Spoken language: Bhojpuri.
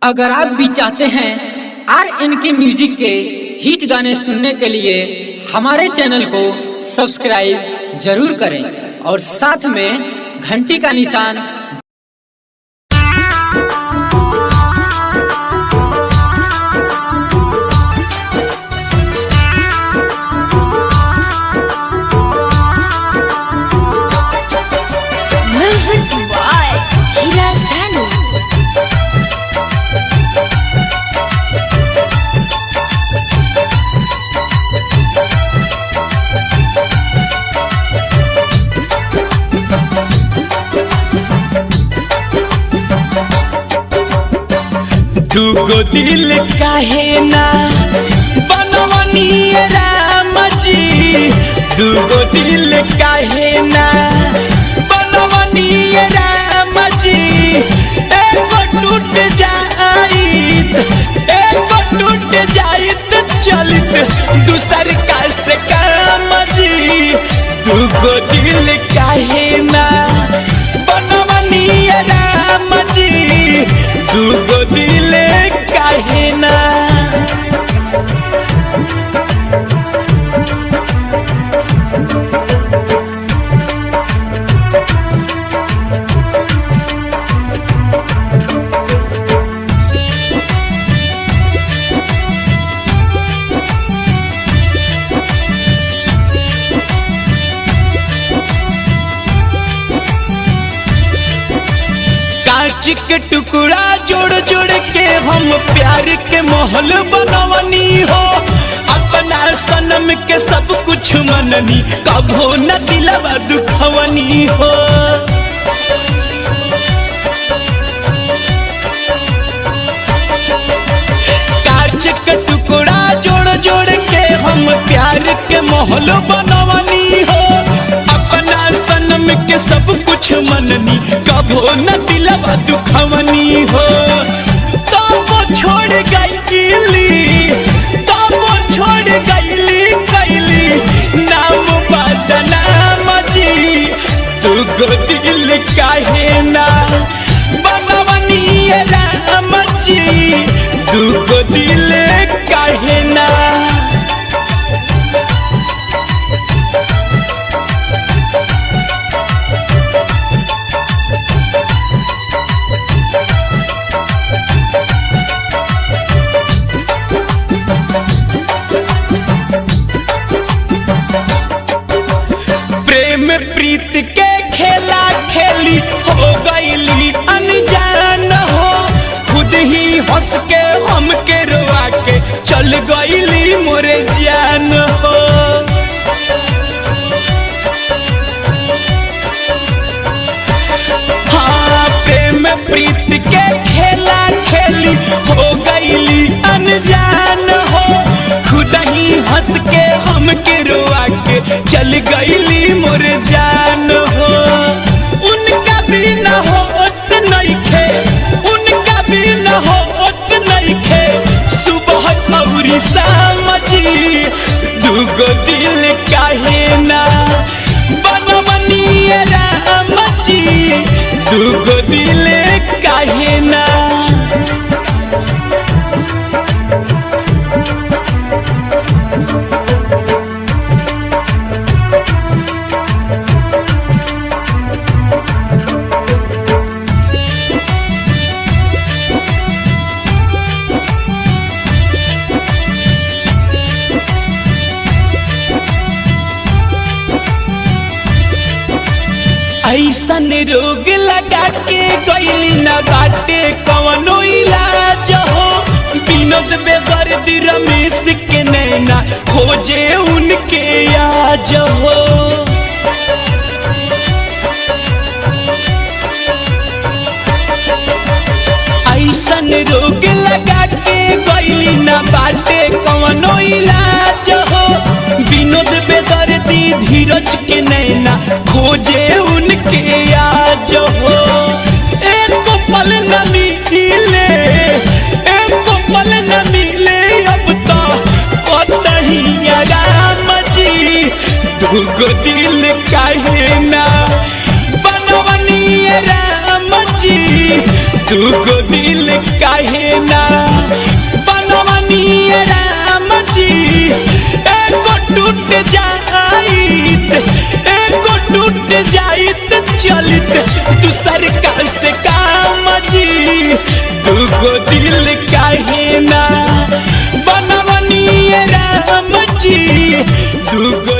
अगर आप भी चाहते हैं RNK म्यूजिक के हिट गाने सुनने के लिए हमारे चैनल को सब्सक्राइब जरूर करें और साथ में घंटी का निशान। दुगो दिल काहे ना बनवनी राम जी, दुगो दिल काहे ना बनवनी राम जी। एगो टूट जाइत चलित दूसर का से काम जी। दुगो दिल काहे ना बनवनी राम जी, दुगो दिल काहे ना। कांच के टुकड़ा जोड़ जोड़ के हम प्यार के महल बनवनी हो। अपना सनम के सब कुछ मननी, कभो न दिलवा दुखवनी हो। कांच के टुकड़ा जोड़ जोड़ के हम प्यार के महल बनवनी हो। अपना सनम के सब कुछ मननी, कभो न दिलवा दुखवनी हो। तो वो छोड़ गईली कैली नाम बदनाम जी। दुगो दिल काहे ना बनवनी राम जी, दुगो दिल काहे ना। प्रेम प्रीत के खेला खेली हो गईली अनजान हो। खुद ही हंस के हमके रोआ के चल गईली मोरे जान हो। हाँ, प्रेम प्रीत के खेला खेली हो गईली अनजान हो। खुद ही हंस के हमके रोआ के चल गईली मोर जान हो। उनका भी न होत नइखे, उनका भी न होत नइखे सुबह और शाम जी। दुगो दिल काहे ना बनवनी राम जी, दुगो दिल काहे ना। ऐसन रोग लगा के गईली न बाटे कवनो इलाज हो। विनोद बेदर्दी रमेश के नैना खोजे उनके आज हो। ऐसन रोग लगा के गईली न बाटे कवनो इलाज हो। विनोद बेदर्दी धीरज के नैना खोजे उनके आज हो। एक पल न मिले, एक पल न मिले अब तो कतही राम जी। दुगो दिल काहे ना बनवनी राम जी, दूगो दिल काहे ना बनवनी राम जी। एगो टूट जाइत एगो टूट जाइत चलित दूसर का से काम जी। दूगो दिल काहे ना बनवनी राम जी। दूगो